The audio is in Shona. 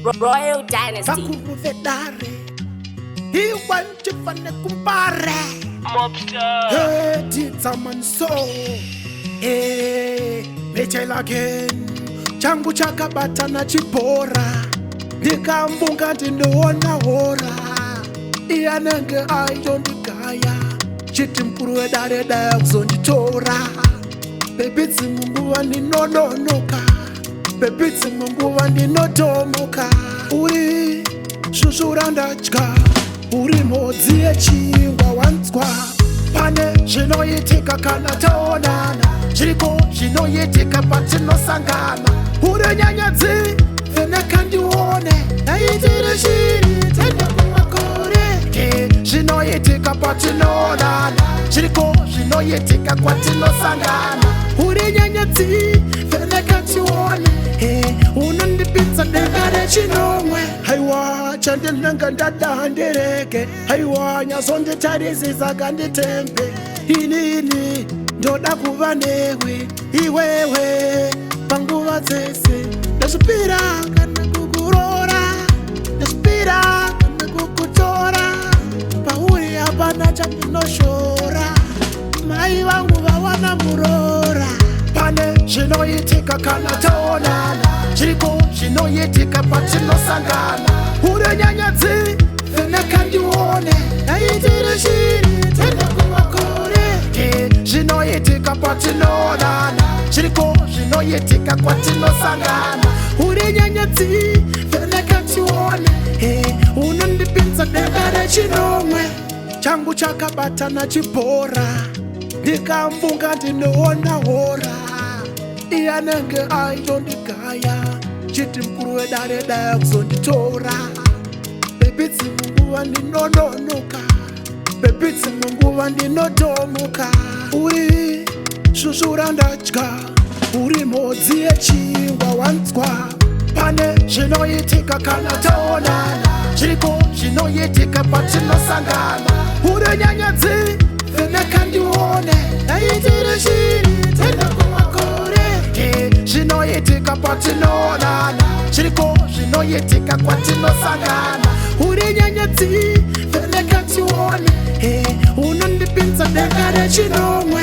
Royal Dynasty. Bakuru vedare he want to fane kumpare Mobster Tita manso Metela again Changu chakabata na chipora Nikamfunga ndinoona hora Iyanenge ayo ndigaya Chiti mkuru wedare daya kuzonditora Bebitsi munguwa ndinononoka Bebitsi munguwa ndinotomoka Uri shushura ndachka Uri modzi yechingwa wanzwa Pane zvinoitika kana taonana Zviriko zvinoitika patinosangana Uri nyanyadzi vheneka ndione Naitire shiri tende mumakore Zvinoitika patinoonana Zviriko zvinoitika kwatinosangana Uri nyanyadzi vheneka tione Unondipinza denga rechinomwe Haiwa chandinanga ndadandireke Haiwa nyazonditarisisa kanditembe Inini ndoda kuva newe Iwewe panguva dzese Ndasvipira kana kukurora Ndasvipira kana kukutora Pauri hapana chandinoshora Mai vangu vawana murora Pane zvinoitika kana taonana Zviriko zvinoitika patinosangana Uri nyanyadzi vheneka ndione Naitire shiri tende kumakore Zvinoitika patinoonana Zviriko zvinoitika kwatinosangana Uri nyanyadzi vheneka tione Unondipinza denga rechinomwe Changu chakabata na chibhora Ndikamfunga ndinoona hora Iyanenge ayo ndigaya Chiti mkuru wedare daya kuzonditora Bebitsi munguwa ndinononoka Bebitsi munguwa ndinotomoka Uri shushura ndachka Uri modzi yechingwa wanzwa Pane zvinoitika kana taonana Zviriko zvinoitika patinosangana Uri nyanyadzi vheneka ndione Naitire shiri tende kumakore Zvinoitika patinoonana Zviriko zvinoitika kwatinosangana Uri nyanyadzi vheneka tione Unondipinza denga rechinomwe